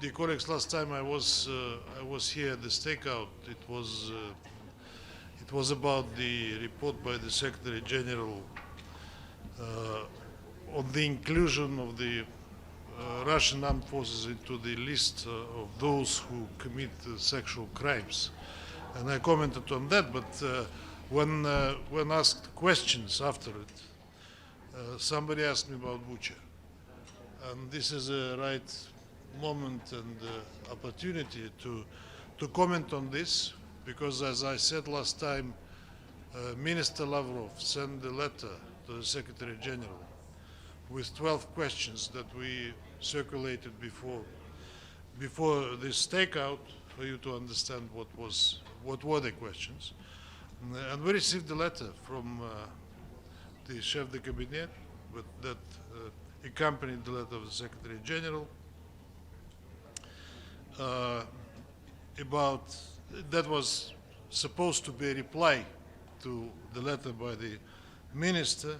dear colleagues, last time I was here at the stakeout. It was about the report by the Secretary General on the inclusion of the Russian armed forces into the list of those who commit sexual crimes, and I commented on that. But when asked questions after it, somebody asked me about Bucha, and this is a right moment and opportunity to comment on this, because as I said last time, Minister Lavrov sent a letter to the Secretary General with 12 questions that we circulated before this takeout, for you to understand what were the questions. And we received a letter from the chef de cabinet that accompanied the letter of the Secretary General about, that was supposed to be a reply to the letter by the minister.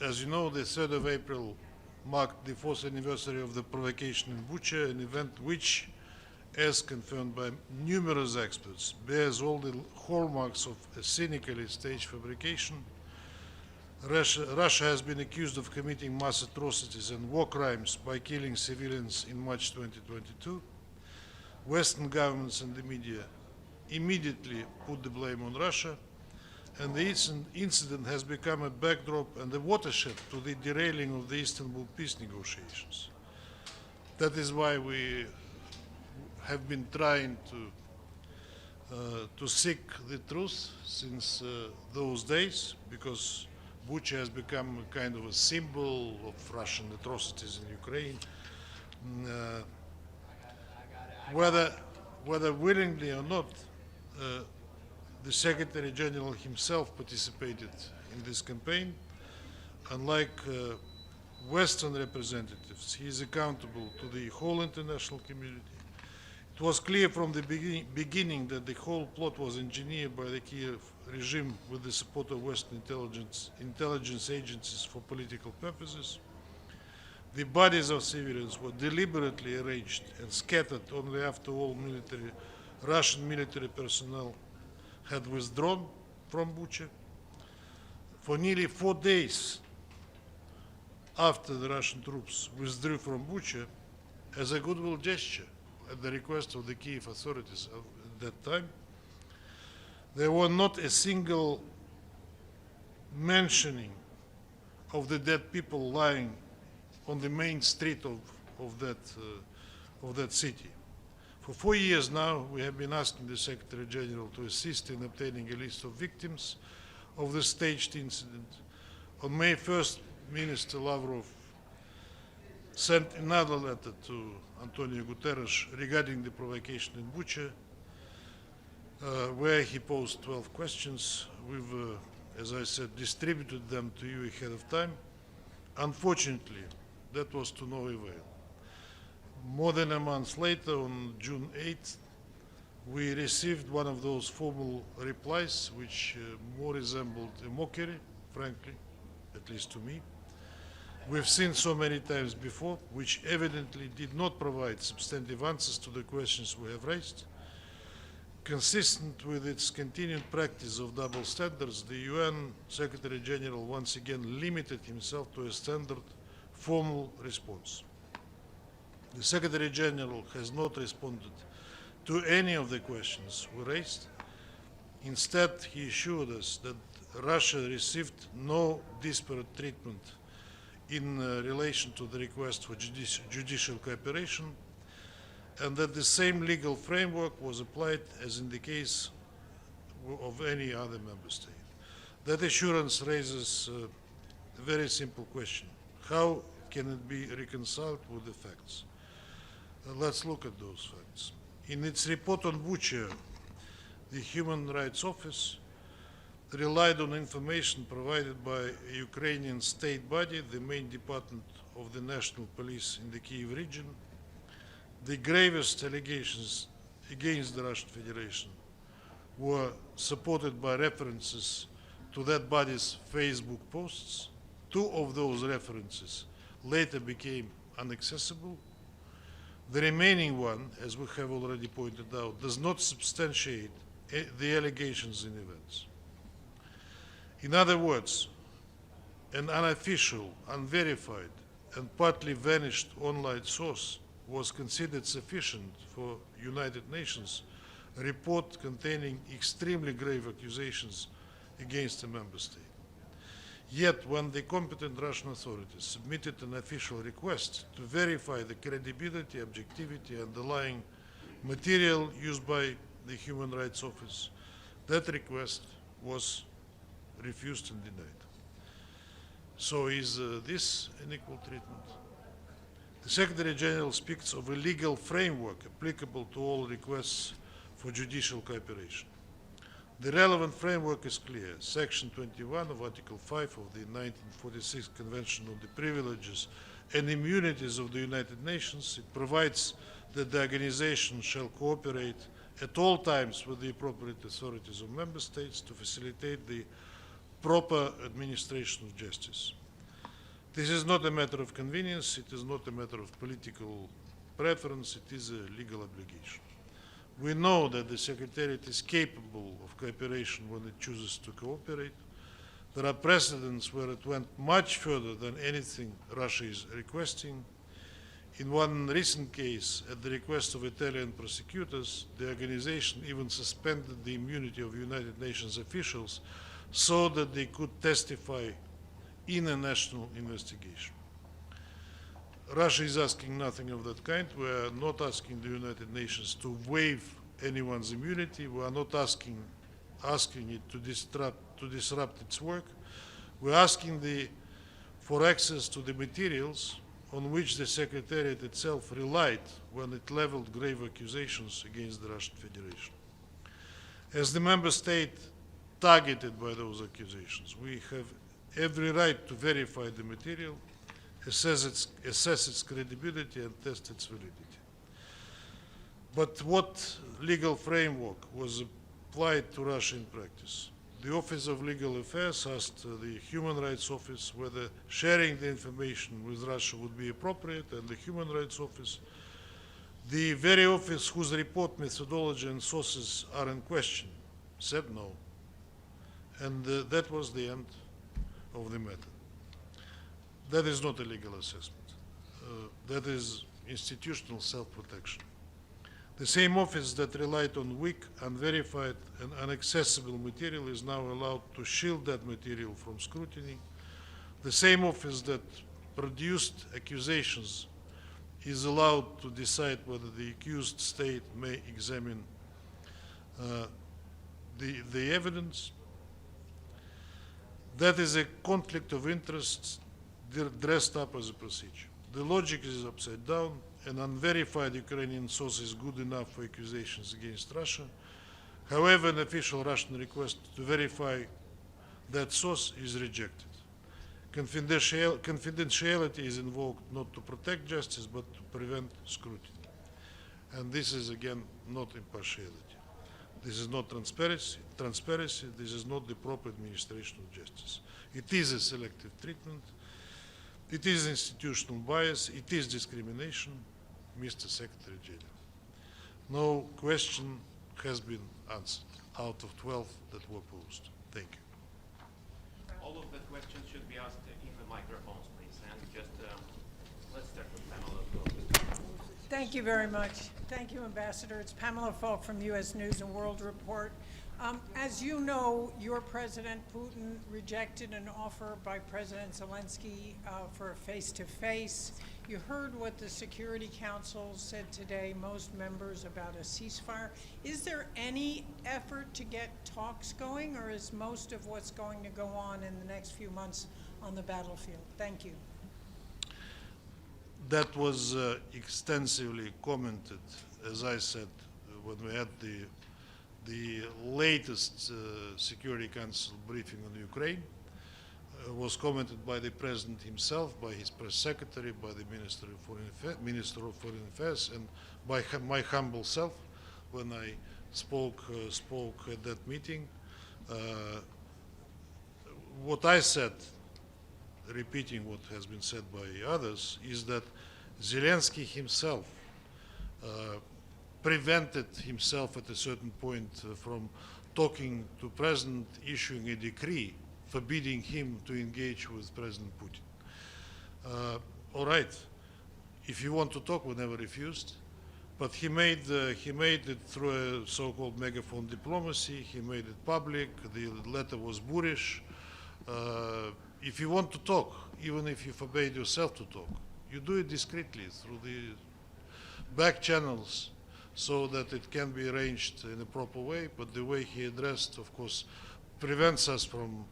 As you know, the 3rd of April marked the 4th anniversary of the provocation in Bucha, an event which, as confirmed by numerous experts, bears all the hallmarks of a cynically staged fabrication. Russia has been accused of committing mass atrocities and war crimes by killing civilians in March 2022. Western governments and the media immediately put the blame on Russia, and the incident has become a backdrop and a watershed to the derailing of the Istanbul peace negotiations. That is why we have been trying to seek the truth since those days, because Bucha has become a kind of a symbol of Russian atrocities in Ukraine. Whether willingly or not, the Secretary General himself participated in this campaign. Unlike Western representatives, he is accountable to the whole international community. It was clear from the beginning that the whole plot was engineered by the Kyiv regime with the support of Western intelligence agencies for political purposes. The bodies of civilians were deliberately arranged and scattered only after all Russian military personnel had withdrawn from Bucha. For nearly 4 days after the Russian troops withdrew from Bucha, as a goodwill gesture at the request of the Kyiv authorities at that time, there was not a single mentioning of the dead people lying on the main street of that city. For 4 years now, we have been asking the Secretary General to assist in obtaining a list of victims of the staged incident. On May 1st, Minister Lavrov sent another letter to Antonio Guterres regarding the provocation in Bucha, where he posed 12 questions. We've, as I said, distributed them to you ahead of time. Unfortunately, that was to no avail. More than a month later, on June 8th, we received one of those formal replies, which more resembled a mockery, frankly, at least to me. We've seen so many times before, which evidently did not provide substantive answers to the questions we have raised. Consistent with its continued practice of double standards, the UN Secretary General once again limited himself to a standard formal response. The Secretary General has not responded to any of the questions we raised. Instead, he assured us that Russia received no disparate treatment in relation to the request for judicial cooperation, and that the same legal framework was applied as in the case of any other member state. That assurance raises a very simple question. How can it be reconciled with the facts? Let's look at those facts. In its report on Bucha, the Human Rights Office relied on information provided by a Ukrainian state body, the main department of the National Police in the Kyiv region. The gravest allegations against the Russian Federation were supported by references to that body's Facebook posts. Two of those references later became inaccessible. The remaining one, as we have already pointed out, does not substantiate the allegations in events. In other words, an unofficial, unverified, and partly vanished online source was considered sufficient for United Nations report containing extremely grave accusations against a member state. Yet, when the competent Russian authorities submitted an official request to verify the credibility, objectivity, underlying material used by the Human Rights Office, that request was refused and denied. So is this an equal treatment? The Secretary General speaks of a legal framework applicable to all requests for judicial cooperation. The relevant framework is clear. Section 21 of Article 5 of the 1946 Convention on the Privileges and Immunities of the United Nations. It provides that the organization shall cooperate at all times with the appropriate authorities of member states to facilitate the proper administration of justice. This is not a matter of convenience, it is not a matter of political preference, it is a legal obligation. We know that the Secretariat is capable of cooperation when it chooses to cooperate. There are precedents where it went much further than anything Russia is requesting. In one recent case, at the request of Italian prosecutors, the organization even suspended the immunity of United Nations officials so that they could testify in a national investigation. Russia is asking nothing of that kind. We are not asking the United Nations to waive anyone's immunity. We are not asking it to disrupt its work. We are asking for access to the materials on which the Secretariat itself relied when it leveled grave accusations against the Russian Federation. As the member state targeted by those accusations, we have every right to verify the material, assess its credibility, and test its validity. But what legal framework was applied to Russia in practice? The Office of Legal Affairs asked the Human Rights Office whether sharing the information with Russia would be appropriate, and the Human Rights Office, the very office whose report methodology and sources are in question, said no. And that was the end of the matter. That is not a legal assessment. That is institutional self-protection. The same office that relied on weak, unverified, and inaccessible material is now allowed to shield that material from scrutiny. The same office that produced accusations is allowed to decide whether the accused state may examine the evidence. That is a conflict of interests dressed up as a procedure. The logic is upside down. An unverified Ukrainian source is good enough for accusations against Russia. However, an official Russian request to verify that source is rejected. Confidentiality is invoked not to protect justice, but to prevent scrutiny. And this is, again, not impartiality. This is not transparency. This is not the proper administration of justice. It is a selective treatment. It is institutional bias. It is discrimination, Mr. Secretary General. No question has been answered out of 12 that were posed. Thank you. All of the questions should be asked in the microphones, please. And just let's start with Pamela Falk. Thank you very much. Thank you, Ambassador. It's Pamela Falk from U.S. News and World Report. As you know, your President Putin rejected an offer by President Zelensky for a face-to-face. You heard what the Security Council said today, most members, about a ceasefire. Is there any effort to get talks going, or is most of what's going to go on in the next few months on the battlefield? Thank you. That was extensively commented, as I said, when we had the latest Security Council briefing on Ukraine. Was commented by the President himself, by his press secretary, by the Minister of Foreign Affairs, and by my humble self when I spoke at that meeting. What I said, repeating what has been said by others, is that Zelensky himself prevented himself at a certain point from talking to President, issuing a decree forbidding him to engage with President Putin. All right, if you want to talk, we never refused, but he made it through a so-called megaphone diplomacy. He made it public. The letter was boorish. If you want to talk, even if you forbade yourself to talk, you do it discreetly through the back channels so that it can be arranged in a proper way. But the way he addressed, of course, prevents us from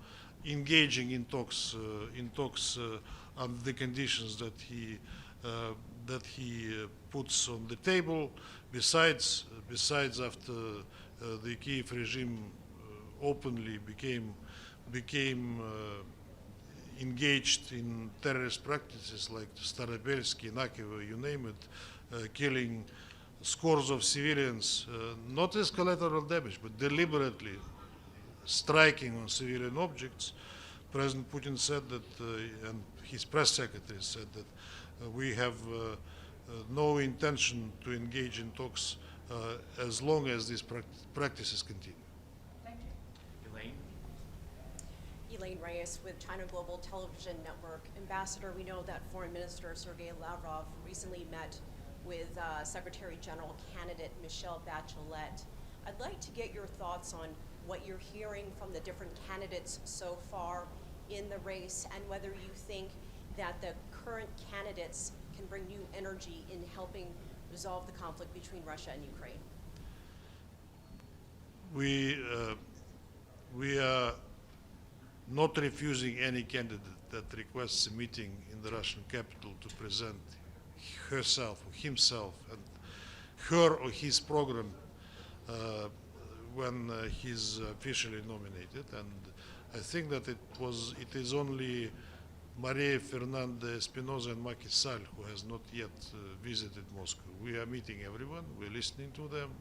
engaging in talks under the conditions that he puts on the table. Besides, after the Kyiv regime openly became engaged in terrorist practices like Starobelsky, Nakiva, you name it, killing scores of civilians, not as collateral damage, but deliberately striking on civilian objects. President Putin said that, and his press secretary said that we have no intention to engage in talks as long as these practices continue. Thank you. Elaine? Elaine Reyes with China Global Television Network. Ambassador, we know that Foreign Minister Sergei Lavrov recently met with Secretary General candidate Michelle Bachelet. I'd like to get your thoughts on what you're hearing from the different candidates so far in the race, and whether you think that the current candidates can bring new energy in helping resolve the conflict between Russia and Ukraine. We are not refusing any candidate that requests a meeting in the Russian capital to present herself or himself and her or his program when he's officially nominated. And I think that it is only Maria Fernanda Espinosa and Macky Sall who has not yet visited Moscow. We are meeting everyone, we're listening to them.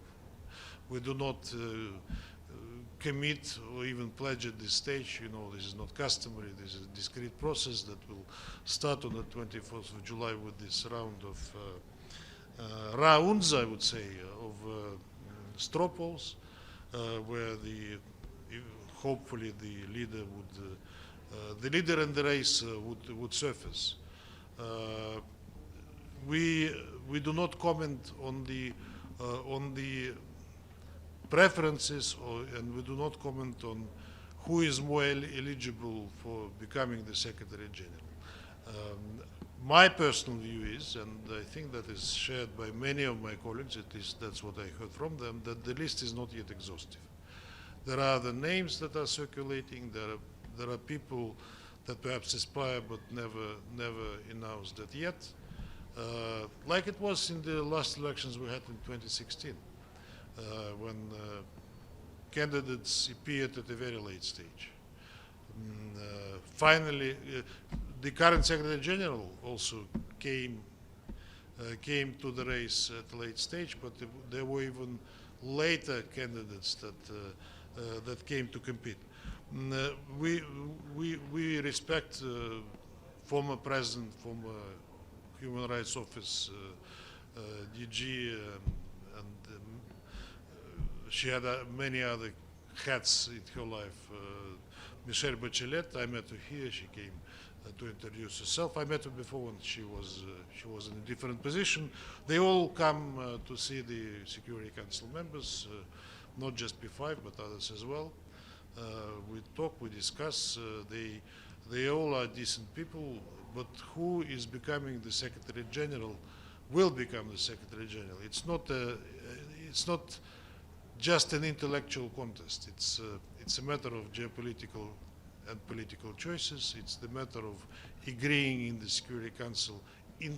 We do not commit or even pledge at this stage. You know, this is not customary. This is a discrete process that will start on the 24th of July with this round of rounds, I would say, of straw polls, where hopefully the leader in the race would surface. We do not comment on the preferences, and we do not comment on who is more eligible for becoming the Secretary General. My personal view is, and I think that is shared by many of my colleagues, at least that's what I heard from them, that the list is not yet exhaustive. There are the names that are circulating. There are people that perhaps aspire but never announced that yet, like it was in the last elections we had in 2016. When candidates appeared at a very late stage. Finally, the current Secretary General also came to the race at a late stage, but there were even later candidates that came to compete. We respect former President, former Human Rights Office DG, and she had many other hats in her life. Michelle Bachelet, I met her here. She came to introduce herself. I met her before when she was in a different position. They all come to see the Security Council members, not just P5 but others as well. We talk, we discuss. They all are decent people. But who is becoming the Secretary General will become the Secretary General. It's not just an intellectual contest. It's a matter of geopolitical and political choices. It's the matter of agreeing in the Security Council, in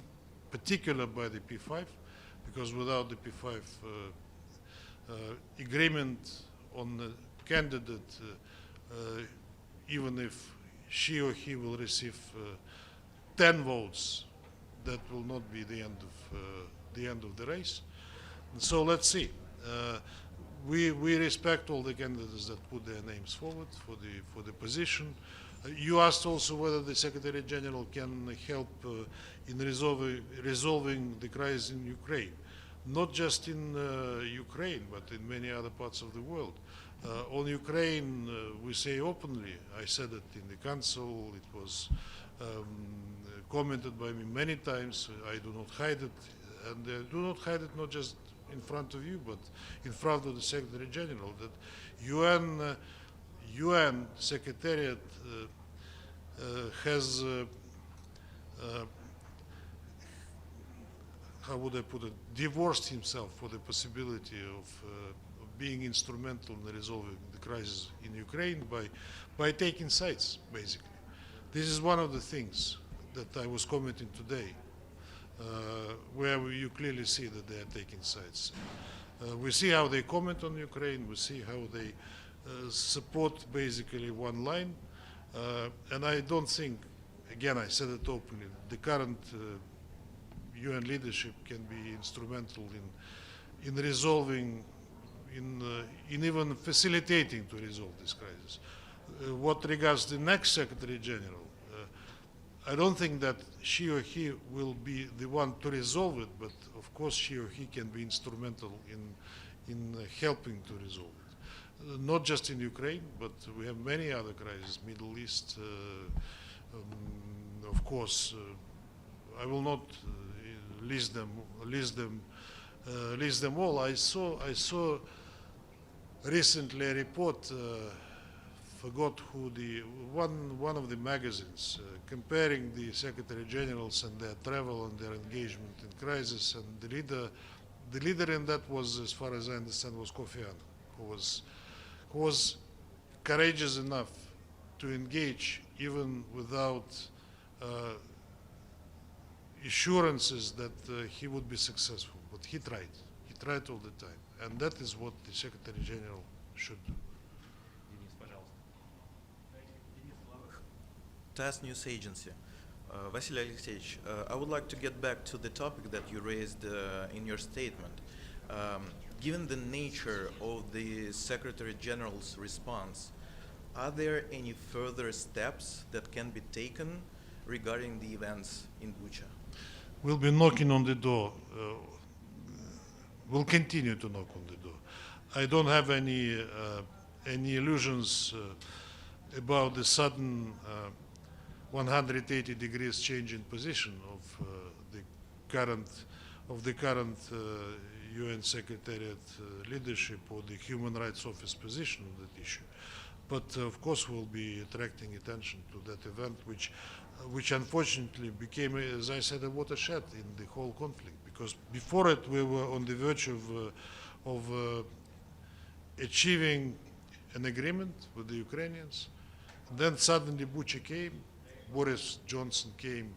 particular by the P5, because without the P5 agreement on the candidate, even if she or he will receive 10 votes, that will not be the end of the race. And so let's see. We respect all the candidates that put their names forward for the position. You asked also whether the Secretary General can help in resolving the crisis in Ukraine. Not just in Ukraine, but in many other parts of the world. On Ukraine, we say openly, I said it in the Council, it was commented by me many times, I do not hide it, and I do not hide it not just in front of you, but in front of the Secretary General, that UN Secretariat has, how would I put it, divorced himself for the possibility of being instrumental in resolving the crisis in Ukraine by taking sides, basically. This is one of the things that I was commenting today, where you clearly see that they are taking sides. We see how they comment on Ukraine, we see how they support basically one line, and I don't think, again, I said it openly, the current UN leadership can be instrumental in resolving, in even facilitating to resolve this crisis. What regards the next Secretary General, I don't think that she or he will be the one to resolve it, but of course she or he can be instrumental in helping to resolve it. Not just in Ukraine, but we have many other crises, Middle East, of course, I will not list them all. I saw recently a report, forgot who one of the magazines, comparing the Secretary Generals and their travel and their engagement in crisis, and the leader in that was, as far as I understand, was Kofi Annan, who was courageous enough to engage even without assurances that he would be successful, but he tried all the time, and that is what the Secretary General should do. TASS News Agency. Vassily Alexeyevich, I would like to get back to the topic that you raised in your statement. Given the nature of the Secretary General's response, are there any further steps that can be taken regarding the events in Bucha? We'll be knocking on the door. We'll continue to knock on the door. I don't have any illusions about the sudden 180 degrees change in position of the current UN Secretariat leadership or the Human Rights Office position on that issue. But of course we'll be attracting attention to that event, which unfortunately became, as I said, a watershed in the whole conflict. Because before it, we were on the verge of achieving an agreement with the Ukrainians. Then suddenly Bucha came, Boris Johnson came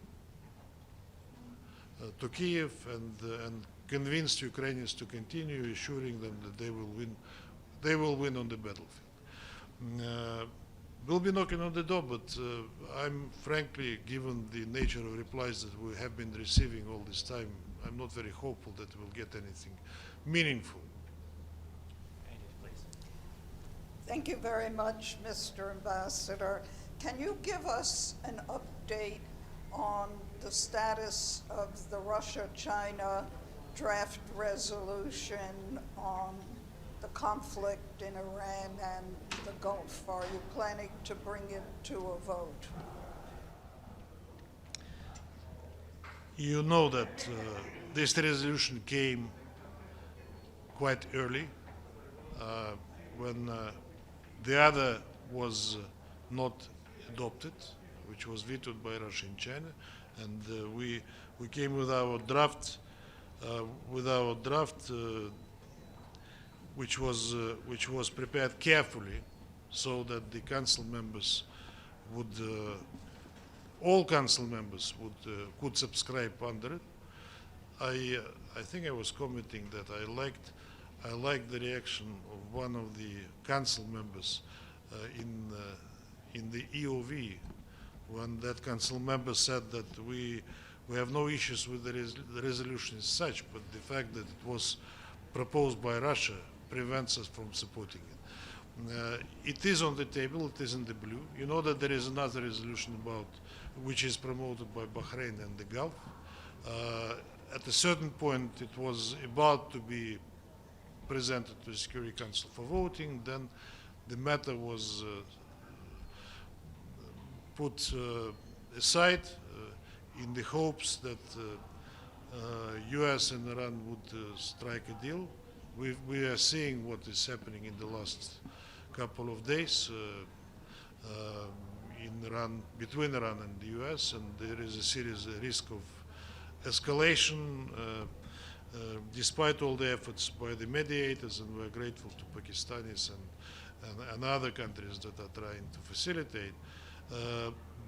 to Kyiv and convinced Ukrainians to continue, assuring them that they will win on the battlefield. We'll be knocking on the door, but I'm frankly, given the nature of replies that we have been receiving all this time, I'm not very hopeful that we'll get anything meaningful. Thank you very much, Mr. Ambassador. Can you give us an update on the status of the Russia-China draft resolution on the conflict in Iran and the Gulf? Are you planning to bring it to a vote? You know that this resolution came quite early when the other was not adopted, which was vetoed by Russia and China, and we came with our draft, which was prepared carefully, so that the council members would, all council members could subscribe under it. I think I was commenting that I liked the reaction of one of the council members in the EOV, when that council member said that we have no issues with the resolution as such, but the fact that it was proposed by Russia prevents us from supporting it. It is on the table, it is in the blue. You know that there is another resolution about, which is promoted by Bahrain and the Gulf. At a certain point, it was about to be presented to the Security Council for voting. Then the matter was put aside in the hopes that US and Iran would strike a deal. We are seeing what is happening in the last couple of days in Iran, between Iran and the US, and there is a serious risk of escalation despite all the efforts by the mediators, and we're grateful to Pakistanis and other countries that are trying to facilitate.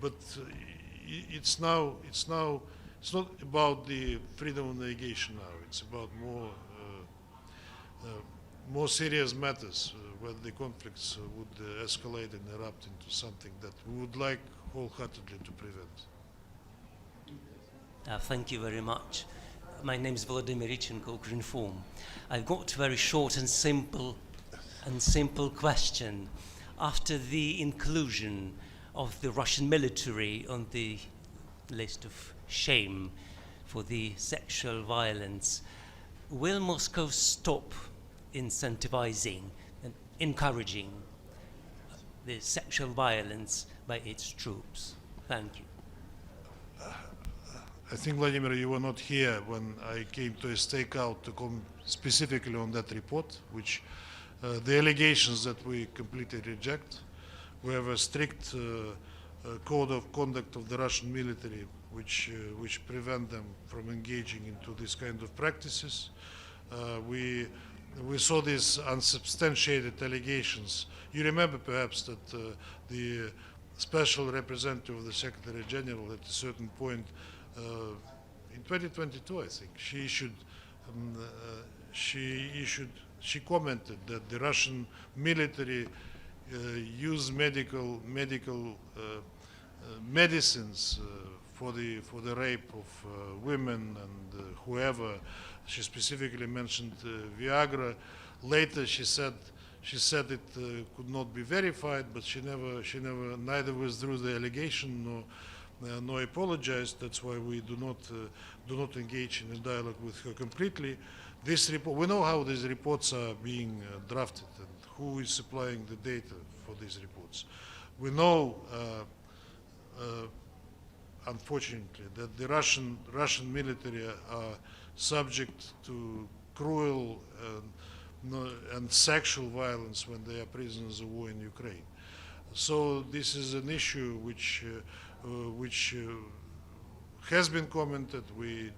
But it's not about the freedom of navigation now. It's about more serious matters where the conflicts would escalate and erupt into something that we would like wholeheartedly to prevent. Thank you very much. My name is Volodymyr Ichenko, Greenform. I've got a very short and simple question. After the inclusion of the Russian military on the list of shame for the sexual violence, will Moscow stop incentivizing and encouraging the sexual violence by its troops? Thank you. I think, Vladimir, you were not here when I came to a stakeout to come specifically on that report, which the allegations that we completely reject. We have a strict code of conduct of the Russian military, which prevent them from engaging into this kind of practices. We saw these unsubstantiated allegations. You remember perhaps that the special representative of the Secretary General at a certain point in 2022, I think, she commented that the Russian military use medical medicines for the rape of women and whoever. She specifically mentioned Viagra. Later, she said it could not be verified, but she neither withdrew the allegation nor apologized. That's why we do not engage in a dialogue with her completely. This report, we know how these reports are being drafted and who is supplying the data for these reports. We know, unfortunately, that the Russian military are subject to cruel and sexual violence when they are prisoners of war in Ukraine. So this is an issue which has been commented. We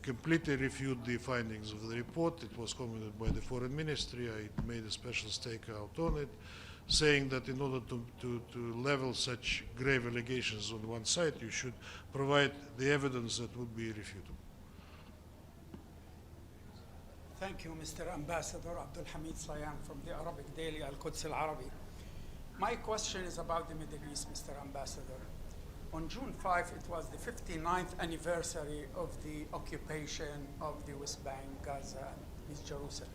completely refute the findings of the report. It was commented by the Foreign Ministry. I made a special stakeout on it, saying that in order to level such grave allegations on one side, you should provide the evidence that would be refutable. Thank you, Mr. Ambassador Abdul Hamid Sayan from the Arabic daily Al-Quds Al-Arabi. My question is about the Middle East, Mr. Ambassador. On June 5, it was the 59th anniversary of the occupation of the West Bank, Gaza, and East Jerusalem.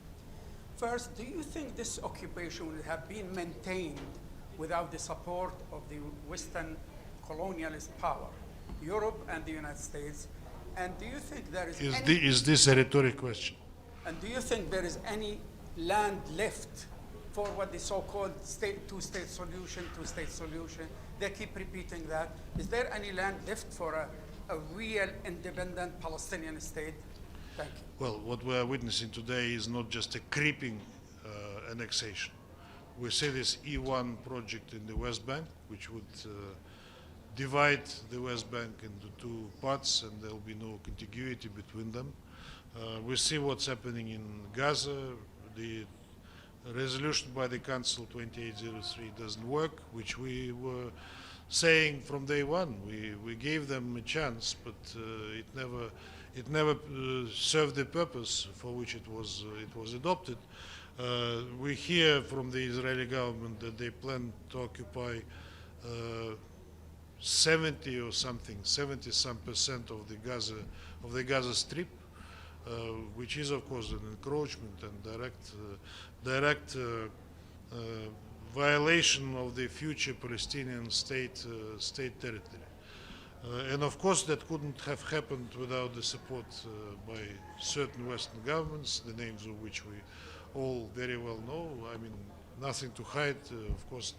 First, do you think this occupation would have been maintained without the support of the Western colonialist power, Europe and the United States? And do you think there is Is this a rhetoric question? And do you think there is any land left for what the so-called two-state solution? They keep repeating that. Is there any land left for a real independent Palestinian state? Thank you. Well, what we are witnessing today is not just a creeping annexation. We see this E1 project in the West Bank, which would divide the West Bank into two parts, and there will be no contiguity between them. We see what's happening in Gaza. The resolution by the Council 2803 doesn't work, which we were saying from day one. We gave them a chance, but it never served the purpose for which it was adopted. We hear from the Israeli government that they plan to occupy 70 some percent of the Gaza Strip. which is of course an encroachment and direct violation of the future Palestinian state territory. And of course that couldn't have happened without the support by certain Western governments, the names of which we all very well know. I mean, nothing to hide. Of course,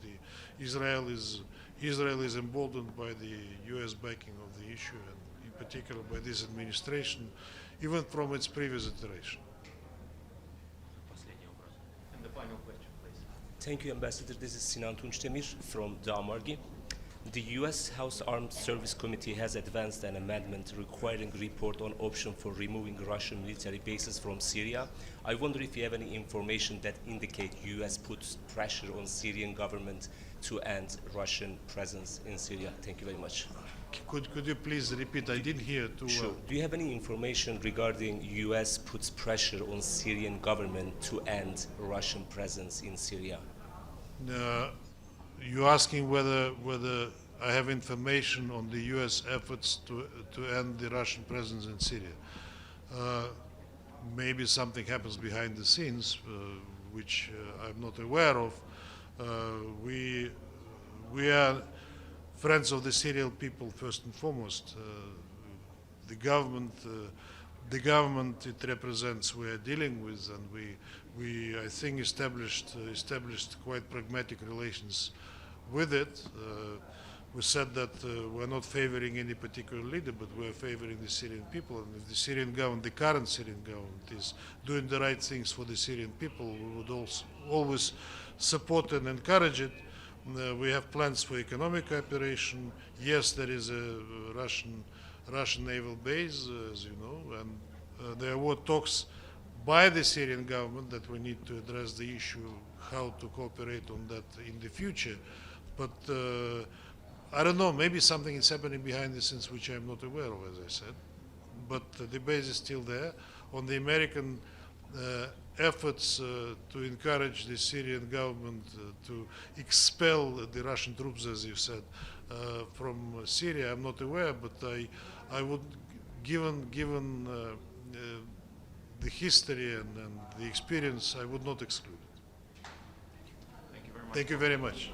Israel is emboldened by the U.S. backing of the issue, and in particular by this administration, even from its previous iteration. Последний вопрос. And the final question, please. Thank you, Ambassador. This is Sinan Tunçdemir from Dağmargi. The U.S. House Armed Service Committee has advanced an amendment requiring a report on option for removing Russian military bases from Syria. I wonder if you have any information that indicate U.S. puts pressure on Syrian government to end Russian presence in Syria. Thank you very much. Could you please repeat? I didn't hear too Sure. well. Do you have any information regarding U.S. puts pressure on Syrian government to end Russian presence in Syria? You're asking whether I have information on the U.S. efforts to end the Russian presence in Syria. Maybe something happens behind the scenes, which I'm not aware of. We are friends of the Syrian people first and foremost. The government it represents we are dealing with, and we I think established quite pragmatic relations with it. We said that we're not favoring any particular leader, but we're favoring the Syrian people. And if the Syrian government, the current Syrian government, is doing the right things for the Syrian people, we would also always support and encourage it. We have plans for economic cooperation. Yes, there is a Russian naval base, as you know, and there were talks by the Syrian government that we need to address the issue how to cooperate on that in the future. But I don't know, maybe something is happening behind the scenes which I'm not aware of, as I said. But the base is still there. On the American efforts to encourage the Syrian government to expel the Russian troops, as you said, from Syria, I'm not aware, but I would, given the history and the experience, I would not exclude it. Thank you very much. Thank you very much.